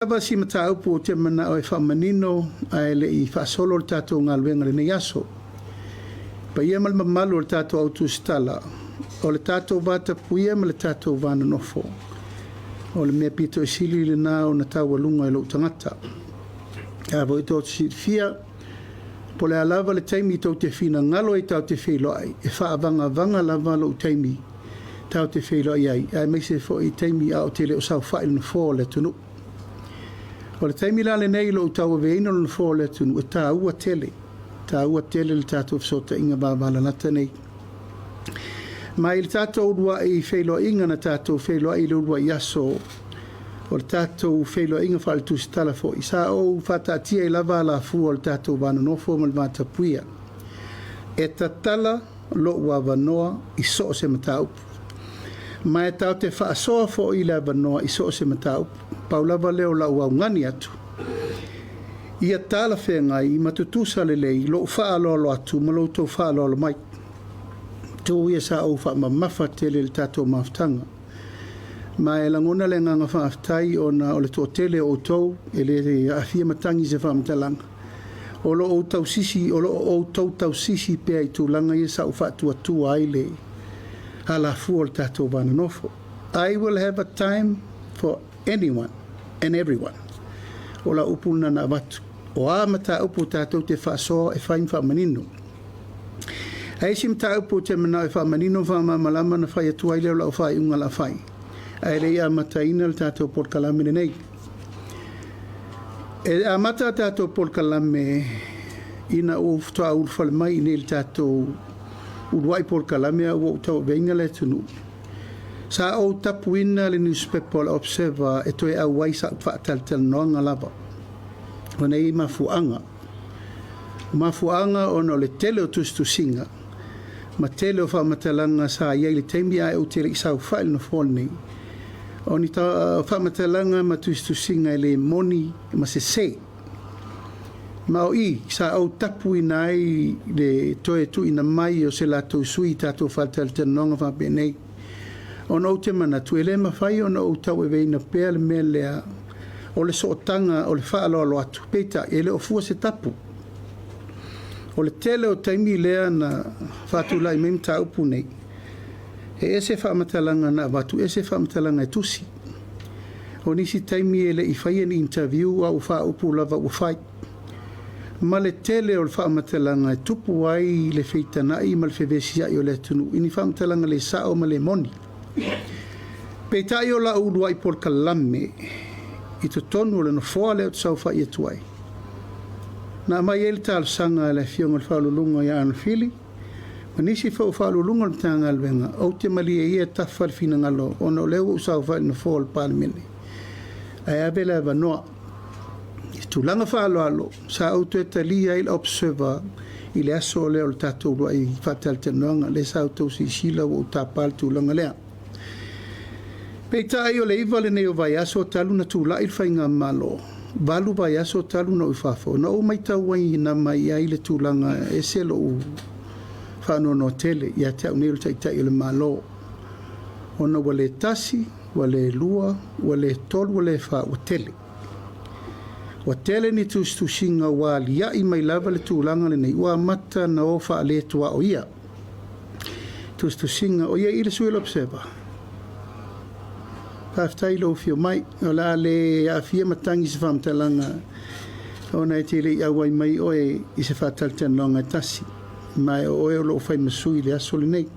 Ava si mataupu o te mana o e whamanino a ele I whaasolo o tātou ngā luenga le nei aso. Pa ia mal mamalu o tātou autu stala. O le tātou vata puia ma le tātou vana nofo. O le mea pito e sili le nā o na tau alunga e lo tangata. A vo I tō te fia, po le alava le taimi tau te fina ngalo I tau te whilo ai. E whaavanga vanga lava lo taimi tau te whilo ai ai. A meise fo I taimi a o te le o sau whail na fō le tunu. O le taimi la le nei lo tau aveina lo fō le tunu e tā ua tele. Tā ua tele le tātou fsota inga bāwala nata nei. Mai le tātou urua I whilo inga na tātou whilo I le urua I aso. O le tātou whilo inga whale tu stala fo. I sa o whatatia I lava la fu o le tātou vana nofo mal mata puia. E tatala lo ua vanoa I so se mataupu. Mai tau te whaasoa fo I le vanoa I so se mataupu. Paulava leo la ua ungani atu. Ia tala whenga I matutusa le lei lo whaalolo atu ma lo tau whaalolo mai. Tō ia sa au wha mamafa tele le tātou maftanga. Ma e langona le nganga whaaftai o na o le tō tele o tau e le awhia matangi se whaamtalanga. O lo o tau sisi, o lo o tau sisi pea I tūlanga ia sa au whaatua tua ai le hala fu o le tātou vana nofo. I will have a time for anyone and everyone. O la upuna na watu. O a mata upu tātou te whaasoa e whain whaamanino. Ai si mata upu te mana e whaamanino whaamamalama na whai atu ai leo la o whai unga la whai. Ai rei a mata ina le tātou porkalamene nei. E a mata tātou porkalame ina o ftoa urwhale mai nei le tātou uruai porkalame a o tau veinga le tunu. Sa o tapuina le newspaper le observer e toi au waisa whaataltel noanga lava. O nei mafuanga. Mafuanga ono le tele o tustusinga. Ma tele o whamatalanga sa iei le teimi ai o tele I sau whail no whone. O ni ta whamatalanga ma tustusinga le moni ma se. Ma o I sa au tapuina ai le toe tu ina mai o se la tau sui tato whaataltel noanga whapenei. O no te mana tu ele mawhai o no tau e veina pēr me lea o le sootanga o le whaaloalo atu peita ele o fua se tapu. O le tele o taimi lea na whatulai me mta upu nei. E ese whaamatalanga na watu, ese whaamatalanga e tusi. O nisi taimi ele I whai an interview au wha upu lava ufai. Ma le tele o le whaamatalanga e tupu ai le wheitanai ma le whewesi ai o le tunu. Ini whaamatalanga le sao ma le moni. Peitai o la urua I porkalame I to tonu le no foa leo tsau wha I atuai. Na mai ele tal sanga le fionga le whalulunga I ana whili. Ma nisi whau whalulunga le tanga alwenga. O te mali e ia tawhar fina ngalo. O no leo usau wha no foa le palimene. Ai avela eva noa. I tūlanga whalo alo. Sa auto e talia I le observer. I le aso leo le tatou rua I whatal te noanga. Le sa auto si sila o tapal tūlanga lea. Peitai o le iwa le neo vai aso talu na tūla I whainga malo. Balu vai aso talu na uwhafo. Na o mai tau wai na mai ai le tūlanga e selo u whano no tele. Ia te au nero taitai o le malo. Ona wale tasi, wale lua, wale tolu, wale wha o tele. Wa tele ni tu singa wali ia I mai lava le tūlanga le nei. Ua mata na o wha le tua o ia. Tu singa o ia I le suel observer. Paftai lo fio mai o la le a fia matangi se whamtalanga o nei te le awai mai oe I se whatalten longa tasi mai o oe o lo whai masui le asoli nei.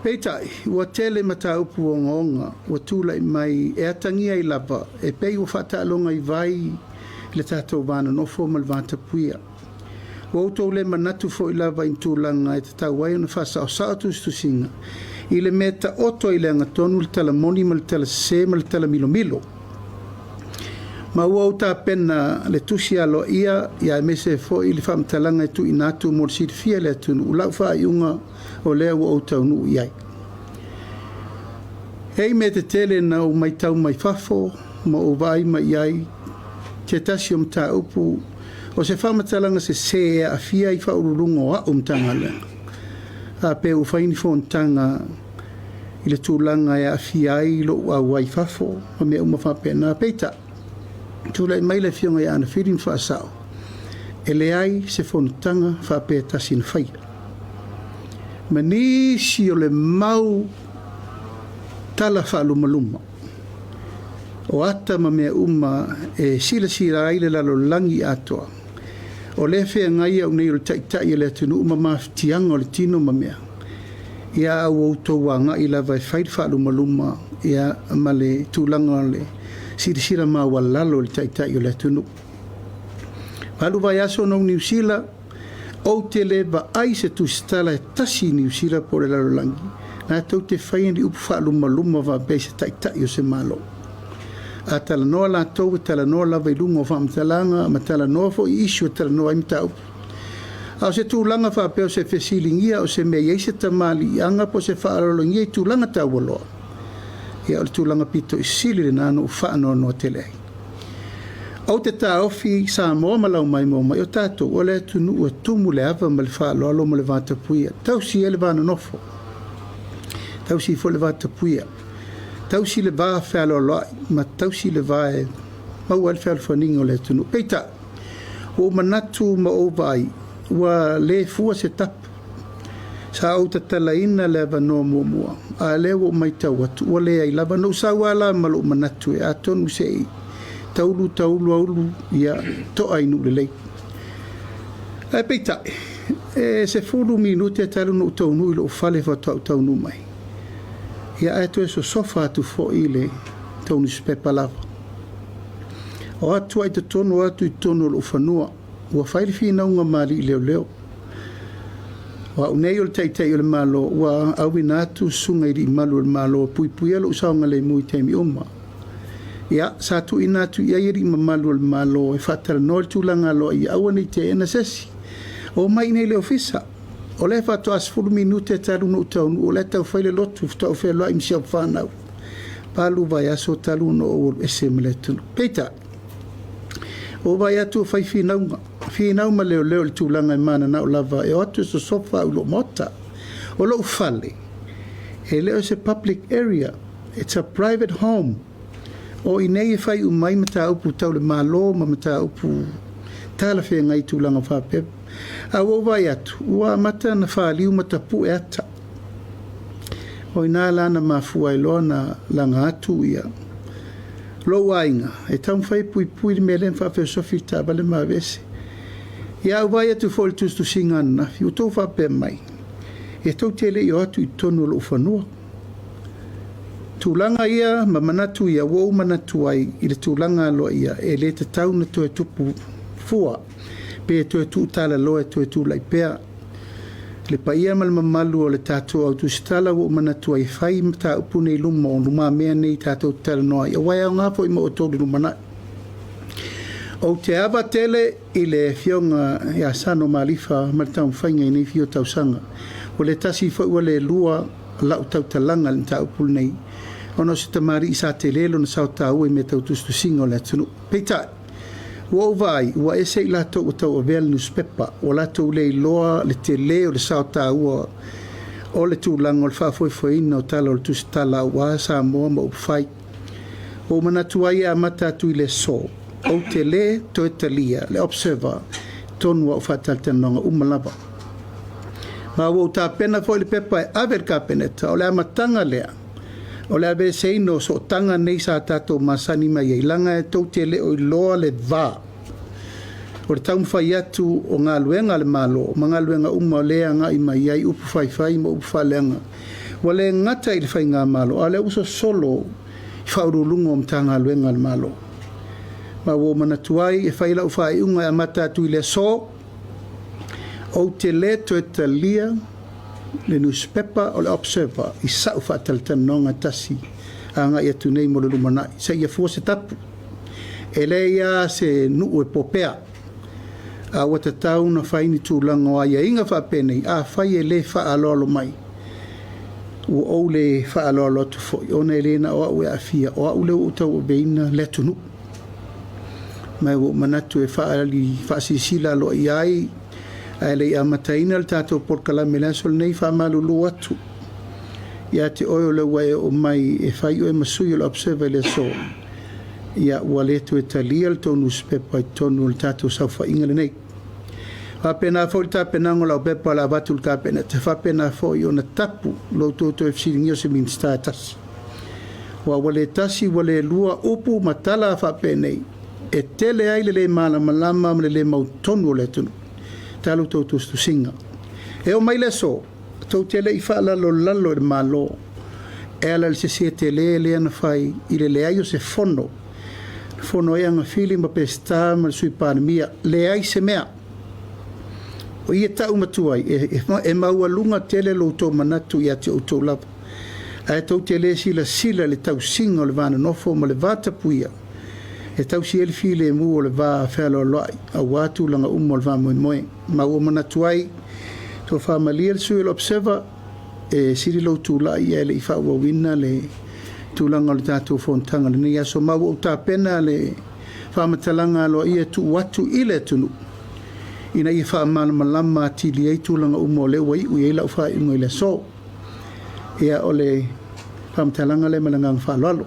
Peitai, ua tele mata upu o ngonga, ua tūlai mai e atangia I lava, e pei o whatalonga I vai le tātou vana nofo mal vata puia. Ua utou le manatu fo I lava in tūlanga e te tau wai ona whasa o saatus tu singa. I le meta oto I le angatonu le tala moni ma le tala se ma le tala milo. Ma ua o ta pena le tusi alo ia e mese fo I le whamtalanga tu inatu mo le sirifia le atunu. Ulau wha iunga o lea ua o tau nuu iai. Hei me te tele na o mai tau mai fafo ma o vai mai iai. Te tasi o mta upu o se whamtalanga se a fia I whaururunga o a o mtanga lea. A pe u whaini fo ntanga i le tūlanga e awhiai lo ua waifafo o mea uma whapena peita. Tūlai mai le fionga e ana whirin whaasao. E le ai se whonutanga whapea tasi na whaia. Manisi o le mau tala whaalumaluma. O ata ma mea uma e sila ai le lalo langi atoa. O le whea ngai au nei o le taitai e le atunu uma maftianga o le tino ma mea. Ia au autou wanga i lava e whaid whaalumaluma ia ma le tūlanga le sira ma walalo le taitai o le atunu. Palu vai aso no New Zealand o te le ba ai se tu stala e tasi New Zealand po le lalo langi. Nga tau te whaia ni upu whaalumaluma va bei se taitai o se malo. A tala noa la tau, tala noa la vai lungo whaamtalanga, ma tala noa fo i isu tala noa imta upu. Au se tūlanga whapeo se whesilingia o se mea ieise tamali i anga po se whaalolongia i tūlanga taualoa. Ia o le tūlanga pito i sili le nano u whaanoa noa telei. Au te tā ofi sa moa malau mai mai o tātou o le tunu ua tumu le ava ma le whaaloalo ma le vātapuia. Tausi e le vāna nofo. Tausi fo le vātapuia. Tausi le vā whaaloaloa ma tausi le vā e mau al whaalofaninga o le tunu. Peita, o manatu ma o vai wa le fua se tap sa au tatala ina le vano mua a le o mai tau atu o le ai lava no sa wala malo manatu e atonu se taulu aulu ia to ainu le lei e peita e se fulu minuti e talu no taunu ilo fale fa taunu mai ia e to e so sofa tu fo ile taunu spepa lava o atu ai te tonu atu i tonu lo fanua ua whaile whina unga mali leo leo. Wa unei o le teitai o le malo, ua awina atu sunga iri malu le malo, pui alo usaonga le mui teimi oma. Ia, sa tu ina atu ia iri malu le malo, e whatara no le tūlanga lo i awa nei te ena sesi. O mai nei le ofisa, o le whato asfuru minute talu no utaunu, o le tau whaile lotu, tau whaile loa imsia whanau. Palu vai aso talu no o esem le tunu. Peita, o vai atu whai whinaunga. Whinau ma leo le tūlanga i mana na o lava e o atu so sofa ulo mota. O lo ufale. E leo se public area. It's a private home. O i nei e whai umai mata upu tau le malo ma mata upu tala whea ngai tūlanga whapep. A o vai atu. Ua mata na whaaliu mata pu e ata. O i nā lana mafua i loa na langa atu ia. Lo wainga. E tau mwhai pui me len whawheo sofi tabale ma vese. Ia au vai atu fo le tustu singana, i utou whape mai. E tau tele i o atu i tonu lo ufanua. Tūlanga ia, ma manatu ia, wou manatu ai, i le tūlanga aloa ia, e le te tau na toe tupu fua, pe e toe tu tala loa e toe tu laipea. Le pa ia mal mamalu o le tātou au tu stala wou manatu ai, whai mta upu nei luma o luma mea nei tātou tala noa, ia wai au ngāpo i mo o tōri lumana. O te awa tele i le fionga ia sano malifa maritau whainga i nei fio tausanga. O le tasi whaua le lua lau tau talanga le tau pul nei. Ono se tamari i sa te lelo na sao tau e me tau tustu singo le tunu. Peita, ua uvai, ua ese i lato o tau avel newspaper, o lato le loa le te leo le sao tau o le tūlanga o le whaafoifoina o tala o le tusi tala ua sa moa ma upwhai. O manatuai a mata atu i le so. O te le to etalia, le observer, tonu au whataltanonga umalava. Ma wau tā pena fo le pepa e aver ka peneta, o le amatanga lea. O le aver seino so tanga nei sa tato masani mai e langa e tau te le o i loa le vā. O le taun whai atu o ngā luenga le malo, ma ngā luenga lea ngā i mai ai upu whai ma upu whaleanga. Wa le ngata i le whai ngā malo, a le uso solo i whaurulungo om tā ngā luenga le malo. Ma wo manatuai e whaila u whai unga e mata atu i le so o te le to etalia le newspaper o le observer i sa u whaataltanonga tasi a nga i atu nei mo le lumanai sa ia fua se tapu e le ia se nuu e popea a wata tau na whaini tūlanga o aia inga whapenei a whai e le whaalolo mai u o le whaalolo tu foi o ne lena o au e a fia o au le utau o beina le tunu mai wo manatu e whaasisila lo i ai a le i amataina le tātou porkala me lansol nei whamalulu atu ia te oio le wae o mai e whai o e masui o le observer le so. Ia ua le tu e talia le tonu spepa i tonu le tātou sau whainga le nei. Whapena fo i tāpenango lau pepa la watu le kāpena, te whapena fo i o na tapu lo tōtou e fsiringi o se minsta tasi. Wa wale tasi wale lua upu matala whapenei, e tele ai le mala malama le le mautonu o le tunu, talu tōtou stu singa. E o mai le so, tau tele i whaalalo lalo e malo, e ala le se tele le ana whai, i le ai o se fono, fono e anga fili ma pesta ma le sui panemia, le ai se mea. O ia tau matuai, e maua lunga tele lo tō manatu i ati o tō lava. A e tau tele sila le tau singa o le vana nofo ma le vata puia. E tau si elfi le mu o le va whelo loai, a watu langa umo le va moe moe. Maua manatuai, tō whamalia le sui observer, e siri lo tū lai e le i whaua wina le tūlanga o le tātou fontanga le nei aso maua o tā pena le whamatalanga lo ia tu watu i le tunu. Ina i whaamana malama tili ei tūlanga umo le wai ui e lau wha ingo i le so. Ia o le whamatalanga le malangang whalalo.